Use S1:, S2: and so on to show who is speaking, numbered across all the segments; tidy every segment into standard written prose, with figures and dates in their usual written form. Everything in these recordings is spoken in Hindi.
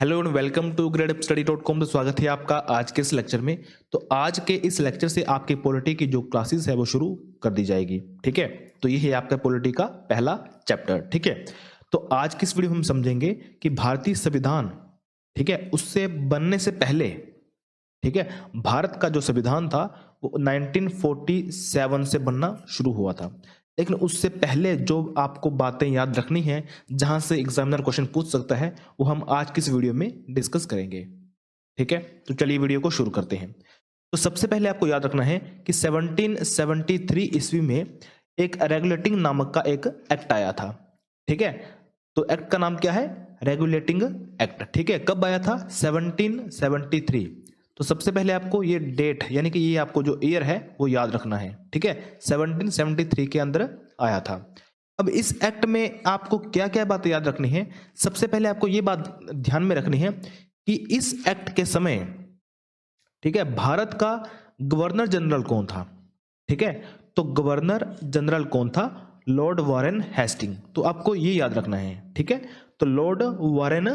S1: Hello and welcome to gradeupstudy.com। तो स्वागत है आपका आज के इस लेक्चर में। तो आज के इस लेक्चर से आपके पॉलिटी की जो क्लासेस है वो शुरू कर दी जाएगी। ठीक है, तो ये है आपका पॉलिटी का पहला चैप्टर। ठीक है, तो आज की इस वीडियो में हम समझेंगे कि भारतीय संविधान, ठीक है, उससे बनने से पहले, ठीक है, भारत का जो संविधान था वो 1947 से बनना शुरू हुआ था। लेकिन उससे पहले जो आपको बातें याद रखनी है, जहां से एग्जामिनर क्वेश्चन पूछ सकता है, वो हम आज की इस वीडियो में डिस्कस करेंगे। ठीक है, तो चलिए वीडियो को शुरू करते हैं। तो सबसे पहले आपको याद रखना है कि 1773 ईस्वी में एक रेगुलेटिंग नामक का एक एक्ट आया था। ठीक है, तो एक्ट का नाम क्या है? Regulating act. ठीक है, कब आया था? 1773। तो सबसे पहले आपको ये डेट यानी कि ये आपको जो ईयर है वो याद रखना है। ठीक है, 1773 के अंदर आया था। अब इस एक्ट में आपको क्या क्या बातें याद रखनी है? सबसे पहले आपको ये बात ध्यान में रखनी है कि इस एक्ट के समय, ठीक है, भारत का गवर्नर जनरल कौन था? ठीक है, तो गवर्नर जनरल कौन था? Lord Warren Hasting. तो आपको ये याद रखना है। ठीक है, तो लॉर्ड वारेन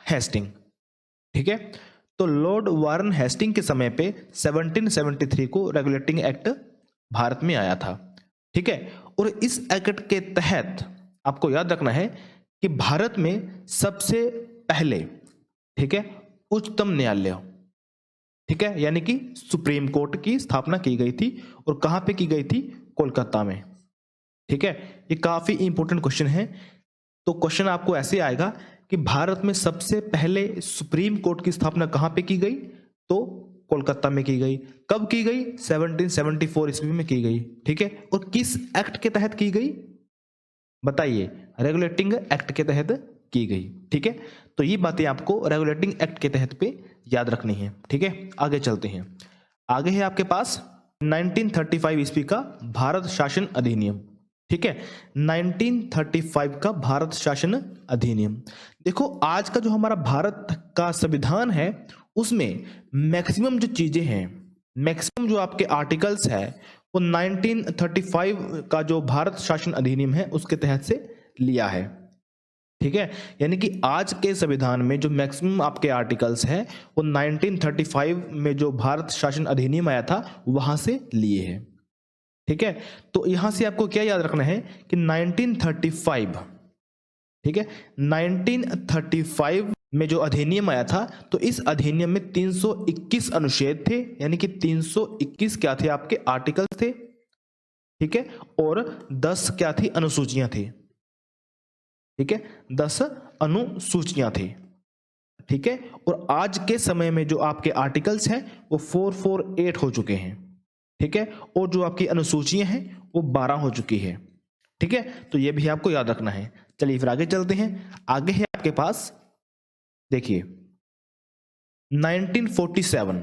S1: हेस्टिंग। ठीक है, तो लॉर्ड वारेन हेस्टिंग के समय पे 1773 को रेगुलेटिंग एक्ट भारत में आया था। ठीक है, और इस एक्ट के तहत आपको याद रखना है कि भारत में सबसे पहले, ठीक है, उच्चतम न्यायालय, ठीक है, यानी कि सुप्रीम कोर्ट की स्थापना की गई थी। और कहां पे की गई थी? कोलकाता में। ठीक है, ये काफी इंपॉर्टेंट क्वेश्चन है। तो क्वेश्चन आपको ऐसे आएगा कि भारत में सबसे पहले सुप्रीम कोर्ट की स्थापना कहां पे की गई? तो कोलकाता में की गई। कब की गई? 1774 ईस्वी में की गई। ठीक है, और किस एक्ट के तहत की गई? बताइए। रेगुलेटिंग एक्ट के तहत की गई। ठीक है, तो ये बातें आपको रेगुलेटिंग एक्ट के तहत पे याद रखनी है। ठीक है, आगे चलते हैं। आगे है आपके पास 1935 ईस्वी का भारत शासन अधिनियम। ठीक है, 1935 का भारत शासन अधिनियम। देखो, आज का जो हमारा भारत का संविधान है उसमें मैक्सिमम जो चीजें हैं, मैक्सिमम जो आपके आर्टिकल्स है वो 1935 का जो भारत शासन अधिनियम है उसके तहत से लिया है। ठीक है, यानी कि आज के संविधान में जो मैक्सिमम आपके आर्टिकल्स हैं वो 1935 में जो भारत शासन अधिनियम आया था वहां से लिए हैं। ठीक है, तो यहां से आपको क्या याद रखना है कि 1935, ठीक है, 1935 में जो अधिनियम आया था तो इस अधिनियम में 321 अनुच्छेद थे, यानी कि 321 क्या थे? आपके आर्टिकल्स थे। ठीक है, और 10 क्या थी? अनुसूचियां थी। ठीक है, 10 अनुसूचियां थी। ठीक है, और आज के समय में जो आपके आर्टिकल्स हैं वो 448 हो चुके हैं। ठीक है, और जो आपकी अनुसूचियां हैं वो 12 हो चुकी है। ठीक है, तो ये भी आपको याद रखना है। चलिए फिर आगे चलते हैं। आगे है आपके पास, देखिए, 1947।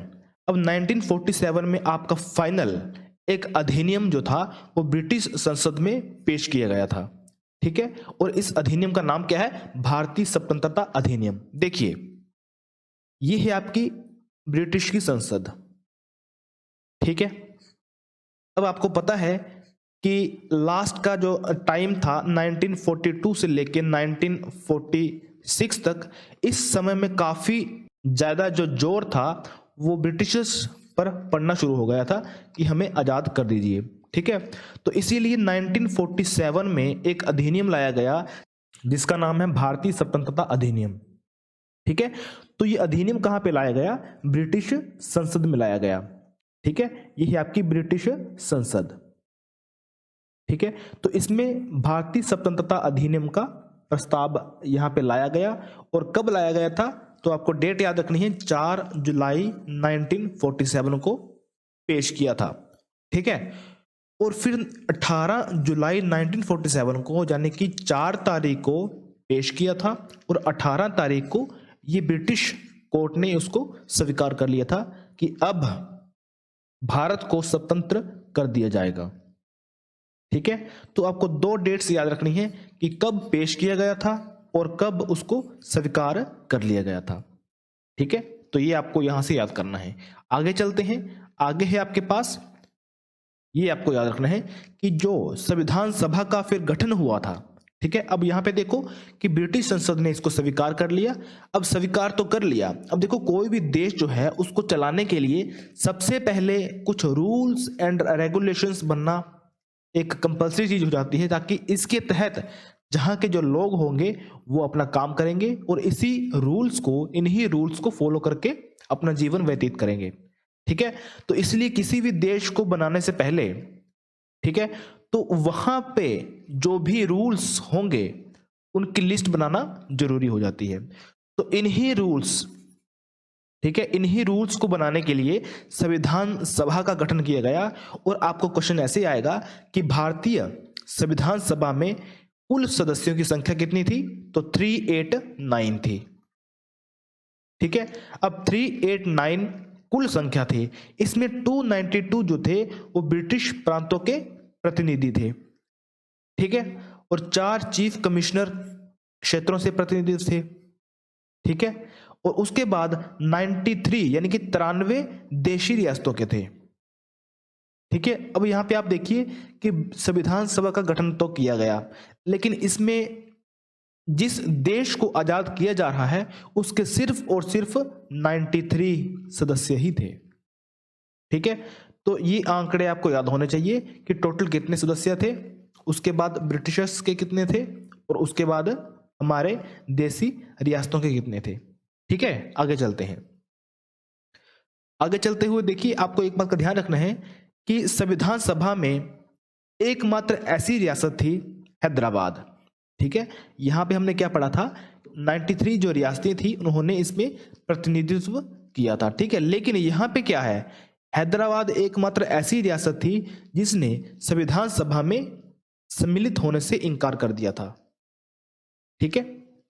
S1: अब 1947 में आपका फाइनल एक अधिनियम जो था वो ब्रिटिश संसद में पेश किया गया था। ठीक है, और इस अधिनियम का नाम क्या है? भारतीय स्वतंत्रता अधिनियम। देखिए, ये है आपकी ब्रिटिश की संसद। ठीक है, अब आपको पता है कि लास्ट का जो टाइम था 1942 से लेके 1946 तक, इस समय में काफी ज्यादा जो जोर था वो ब्रिटिशर्स पर पड़ना शुरू हो गया था कि हमें आजाद कर दीजिए। ठीक है, तो इसीलिए 1947 में एक अधिनियम लाया गया जिसका नाम है भारतीय स्वतंत्रता अधिनियम। ठीक है, तो ये अधिनियम कहां पे लाया गया? ब्रिटिश संसद में लाया गया। ठीक है, ये है आपकी ब्रिटिश संसद। ठीक है, तो इसमें भारतीय स्वतंत्रता अधिनियम का प्रस्ताव यहां पे लाया गया। और कब लाया गया था? तो आपको डेट याद रखनी है, 4 जुलाई 1947 को पेश किया था। ठीक है, और फिर 18 जुलाई 1947 को, यानी कि 4 तारीख को पेश किया था, और 18 तारीख को ये ब्रिटिश कोर्ट ने उसको स्वीकार कर लिया था कि अब भारत को स्वतंत्र कर दिया जाएगा। ठीक है, तो आपको 2 डेट्स याद रखनी है कि कब पेश किया गया था और कब उसको स्वीकार कर लिया गया था। ठीक है, तो ये आपको यहां से याद करना है। आगे चलते हैं। आगे है आपके पास, ये आपको याद रखना है कि जो संविधान सभा का फिर गठन हुआ था, ठीक है, अब यहां पे देखो कि ब्रिटिश संसद ने इसको स्वीकार कर लिया। अब स्वीकार तो कर लिया, अब देखो कोई भी देश जो है उसको चलाने के लिए सबसे पहले कुछ रूल्स एंड रेगुलेशंस बनना एक कंपल्सरी चीज हो जाती है, ताकि इसके तहत जहां के जो लोग होंगे वो अपना काम करेंगे और इन्हीं रूल्स को फॉलो करके अपना जीवन व्यतीत करेंगे। ठीक है, तो इसलिए किसी भी देश को बनाने से पहले, ठीक है, तो वहां पे जो भी रूल्स होंगे उनकी लिस्ट बनाना जरूरी हो जाती है। तो इन्हीं रूल्स, ठीक है, इन्हीं रूल्स को बनाने के लिए संविधान सभा का गठन किया गया। और आपको क्वेश्चन ऐसे आएगा कि भारतीय संविधान सभा में कुल सदस्यों की संख्या कितनी थी? तो 389 थी। ठीक है, अब 389 कुल संख्या थी, इसमें 292 जो थे वो ब्रिटिश प्रांतों के प्रतिनिधि थे। ठीक है, और 4 चीफ कमिश्नर क्षेत्रों से प्रतिनिधि थे। ठीक है, और उसके बाद 93 यानी कि 93 देशी रियासतों के थे। ठीक है, अब यहां पे आप देखिए कि संविधान सभा का गठन तो किया गया, लेकिन इसमें जिस देश को आजाद किया जा रहा है उसके सिर्फ और सिर्फ 93 सदस्य ही थे। ठीक है, तो ये आंकड़े आपको याद होने चाहिए कि टोटल कितने सदस्य थे, उसके बाद ब्रिटिशर्स के कितने थे, और उसके बाद हमारे देसी रियासतों के कितने थे। ठीक है, आगे चलते हैं। आगे चलते हुए देखिए, आपको एक बात का ध्यान रखना है कि संविधान सभा में एकमात्र ऐसी रियासत थी हैदराबाद। ठीक है, यहां पे हमने क्या पढ़ा था, 93 जो रियासतें थी उन्होंने इसमें प्रतिनिधित्व किया था। ठीक है, लेकिन यहां पे क्या है, हैदराबाद एकमात्र ऐसी रियासत थी जिसने संविधान सभा में सम्मिलित होने से इनकार कर दिया था। ठीक है,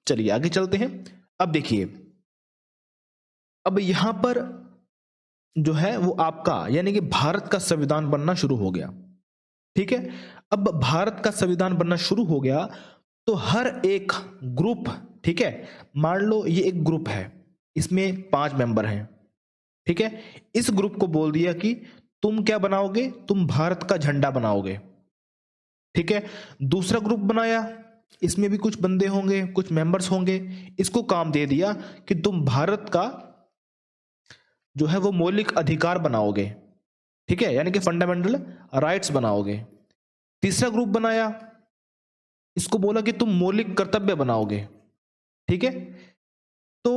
S1: चलिए आगे चलते हैं। अब देखिए, अब यहां पर जो है वो आपका यानी कि भारत का संविधान बनना शुरू हो गया। ठीक है, अब भारत का संविधान बनना शुरू हो गया तो हर एक ग्रुप, ठीक है, मान लो ये एक ग्रुप है, इसमें 5 मेंबर हैं। ठीक है, इस ग्रुप को बोल दिया कि तुम क्या बनाओगे, तुम भारत का झंडा बनाओगे। ठीक है, दूसरा ग्रुप बनाया, इसमें भी कुछ बंदे होंगे, कुछ मेंबर्स होंगे, इसको काम दे दिया कि तुम भारत का जो है वो मौलिक अधिकार बनाओगे। ठीक है, यानी कि फंडामेंटल राइट्स बनाओगे। तीसरा ग्रुप बनाया, इसको बोला कि तुम मौलिक कर्तव्य बनाओगे। ठीक है, तो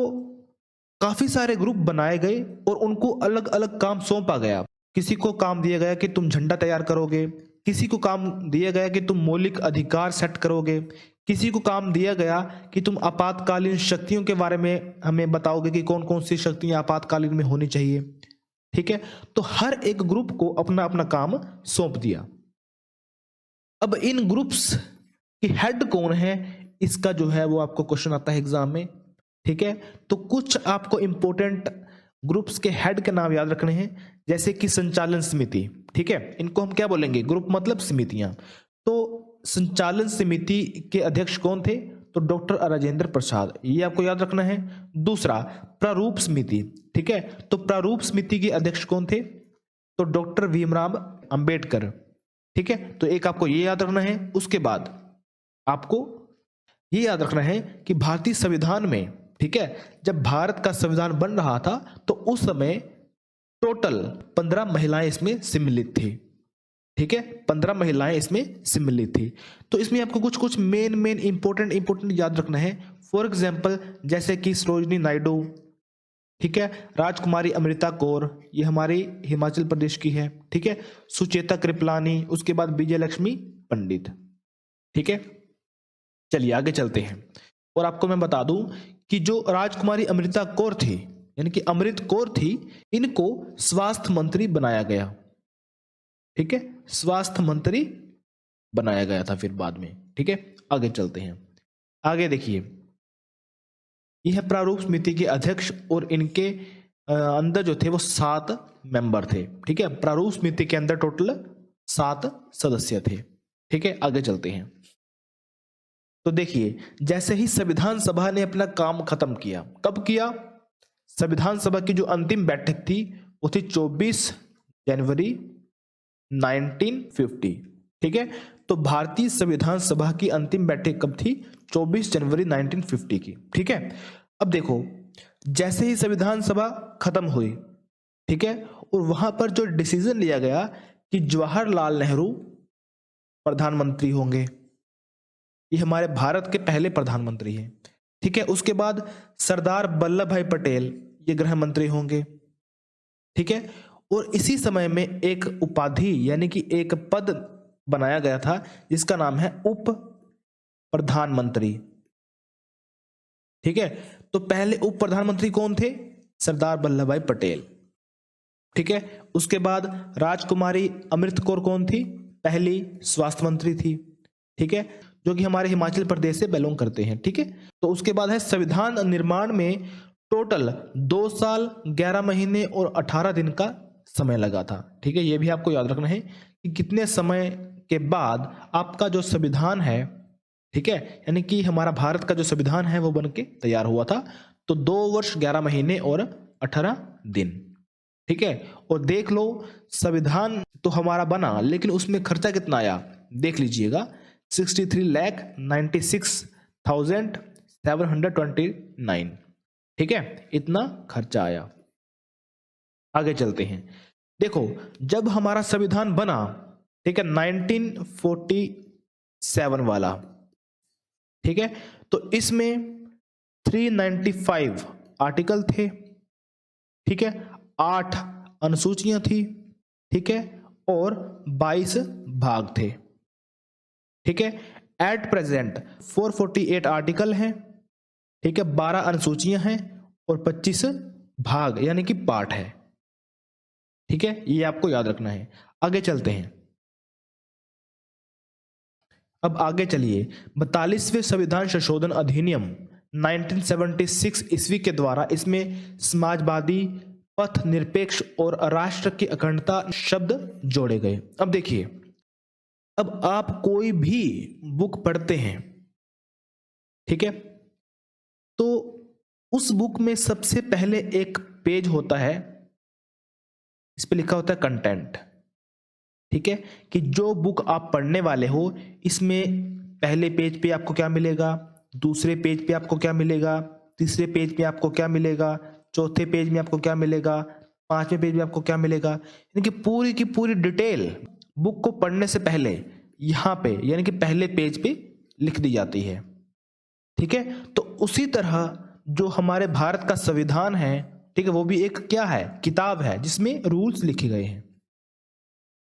S1: काफी सारे ग्रुप बनाए गए और उनको अलग अलग काम सौंपा गया। किसी को काम दिया गया कि तुम झंडा तैयार करोगे, किसी को काम दिया गया कि तुम मौलिक अधिकार सेट करोगे, किसी को काम दिया गया कि तुम आपातकालीन शक्तियों के बारे में हमें बताओगे कि कौन कौन सी शक्तियां आपातकालीन में होनी चाहिए। ठीक है, तो हर एक ग्रुप को अपना अपना काम सौंप दिया। अब इन ग्रुप्स के हेड कौन है, इसका जो है वो आपको क्वेश्चन आता है एग्जाम में। ठीक है, तो कुछ आपको इंपॉर्टेंट ग्रुप्स के हेड के नाम याद रखने हैं, जैसे कि संचालन समिति। ठीक है, इनको हम क्या बोलेंगे, ग्रुप मतलब समितियां। तो संचालन समिति के अध्यक्ष कौन थे, तो डॉक्टर राजेंद्र प्रसाद, ये आपको याद रखना है। दूसरा प्रारूप समिति। ठीक है, तो प्रारूप समिति के अध्यक्ष कौन थे, तो डॉक्टर भीमराव अंबेडकर। ठीक है, तो एक आपको ये याद रखना है। उसके बाद आपको ये याद रखना है कि भारतीय संविधान में, ठीक है, जब भारत का संविधान बन रहा था तो उस समय टोटल 15 महिलाएं इसमें सम्मिलित थी। ठीक है, 15 महिलाएं इसमें सम्मिलित थी। तो इसमें आपको कुछ कुछ मेन इंपॉर्टेंट याद रखना है। फॉर एग्जाम्पल जैसे कि सरोजिनी नायडू, ठीक है, राजकुमारी अमृता कौर, ये हमारी हिमाचल प्रदेश की है। ठीक है, सुचेता कृपलानी, उसके बाद विजय लक्ष्मी पंडित। ठीक है, चलिए आगे चलते हैं। और आपको मैं बता दूं कि जो राजकुमारी अमृता कौर थी, यानी कि अमृत कौर थी, इनको स्वास्थ्य मंत्री बनाया गया। ठीक है, स्वास्थ्य मंत्री बनाया गया था फिर बाद में। ठीक है, आगे चलते हैं। आगे देखिए, यह प्रारूप समिति के अध्यक्ष और इनके अंदर जो थे वो 7 मेंबर थे। ठीक है, प्रारूप समिति के अंदर टोटल 7 सदस्य थे। ठीक है, आगे चलते हैं। तो देखिए, जैसे ही संविधान सभा ने अपना काम खत्म किया, कब किया, संविधान सभा की जो अंतिम बैठक थी वो थी 24 जनवरी 1950। ठीक है, तो भारतीय संविधान सभा की अंतिम बैठक कब थी? 24 जनवरी 1950 की। ठीक है, अब देखो, जैसे ही संविधान सभा खत्म हुई, ठीक है, और वहां पर जो डिसीजन लिया गया कि जवाहरलाल नेहरू प्रधानमंत्री होंगे, ये हमारे भारत के पहले प्रधानमंत्री हैं। ठीक है, उसके बाद सरदार वल्लभ भाई पटेल ये गृह मंत्री होंगे। ठीक है, और इसी समय में एक उपाधि यानी कि एक पद बनाया गया था जिसका नाम है उप प्रधानमंत्री। ठीक है, तो पहले उप प्रधानमंत्री कौन थे? सरदार वल्लभ भाई पटेल। ठीक है, उसके बाद राजकुमारी अमृत कौर कौन थी? पहली स्वास्थ्य मंत्री थी। ठीक है, जो कि हमारे हिमाचल प्रदेश से बिलोंग करते हैं। ठीक है, तो उसके बाद है संविधान निर्माण में टोटल 2 साल 11 महीने और 18 दिन का समय लगा था। ठीक है, ये भी आपको याद रखना है कि कितने समय के बाद आपका जो संविधान है, ठीक है, यानी कि हमारा भारत का जो संविधान है वो बन के तैयार हुआ था। तो 2 वर्ष 11 महीने और 18 दिन। ठीक है, और देख लो संविधान तो हमारा बना, लेकिन उसमें खर्चा कितना आया देख लीजिएगा, 63,96,729। ठीक है, इतना खर्चा आया। आगे चलते हैं। देखो, जब हमारा संविधान बना, ठीक है, 1947 वाला, ठीक है, तो इसमें 395 आर्टिकल थे। ठीक है, 8 अनुसूचियां थी। ठीक है, और 22 भाग थे। ठीक है, एट प्रेजेंट 448 आर्टिकल हैं। ठीक है, 12 अनुसूचियां हैं और 25 भाग यानी कि पार्ट है। ठीक है, ये आपको याद रखना है। आगे चलते हैं। अब आगे चलिए, 42वें संविधान संशोधन अधिनियम 1976 ईस्वी के द्वारा इसमें समाजवादी, पथ निरपेक्ष और राष्ट्र की अखंडता शब्द जोड़े गए। अब देखिए, अब आप कोई भी बुक पढ़ते हैं, ठीक है, तो उस बुक में सबसे पहले एक पेज होता है, इस पे लिखा होता है कंटेंट। ठीक है, कि जो बुक आप पढ़ने वाले हो इसमें पहले पेज पे आपको क्या मिलेगा, दूसरे पेज पे आपको क्या मिलेगा, तीसरे पेज पे आपको क्या मिलेगा, चौथे पेज में आपको क्या मिलेगा, 5वें पेज में आपको क्या मिलेगा, यानी कि पूरी की पूरी डिटेल बुक को पढ़ने से पहले यहाँ पे यानी कि पहले पेज पे लिख दी जाती है। ठीक है, तो उसी तरह जो हमारे भारत का संविधान है, ठीक है, वो भी एक क्या है, किताब है जिसमें रूल्स लिखे गए हैं,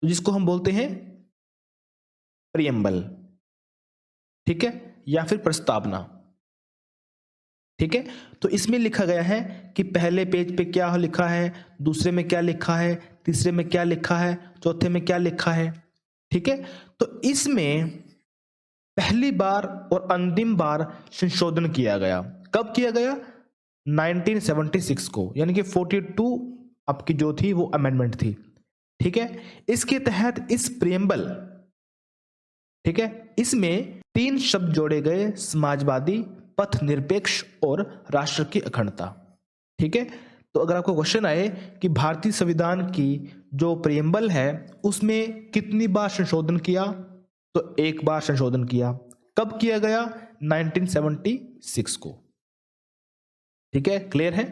S1: जिसको हम बोलते हैं प्रियम्बल। ठीक है, या फिर प्रस्तावना। ठीक है, तो इसमें लिखा गया है कि पहले पेज पे क्या लिखा है, दूसरे में क्या लिखा है, तीसरे में क्या लिखा है, चौथे में क्या लिखा है। ठीक है, तो इसमें पहली बार और अंतिम बार संशोधन किया गया। कब किया गया? 1976 को, यानी कि 42 आपकी जो थी वो अमेंडमेंट थी। ठीक है, इसके तहत इस प्रियम्बल, ठीक है, इसमें 3 शब्द जोड़े गए, समाजवादी, पथ निरपेक्ष और राष्ट्र की अखंडता। ठीक है, तो अगर आपको क्वेश्चन आए कि भारतीय संविधान की जो प्रियम्बल है उसमें कितनी बार संशोधन किया, तो 1 बार संशोधन किया। कब किया गया? 1976 को। ठीक है, क्लियर है?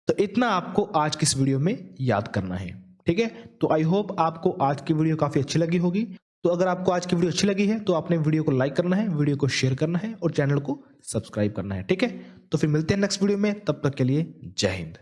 S1: तो इतना आपको आज की इस वीडियो में याद करना है। ठीक है, तो आई होप आपको आज की वीडियो काफी अच्छी लगी होगी। तो अगर आपको आज की वीडियो अच्छी लगी है तो आपने वीडियो को लाइक करना है, वीडियो को शेयर करना है और चैनल को सब्सक्राइब करना है। ठीक है, तो फिर मिलते हैं नेक्स्ट वीडियो में, तब तक के लिए जय हिंद।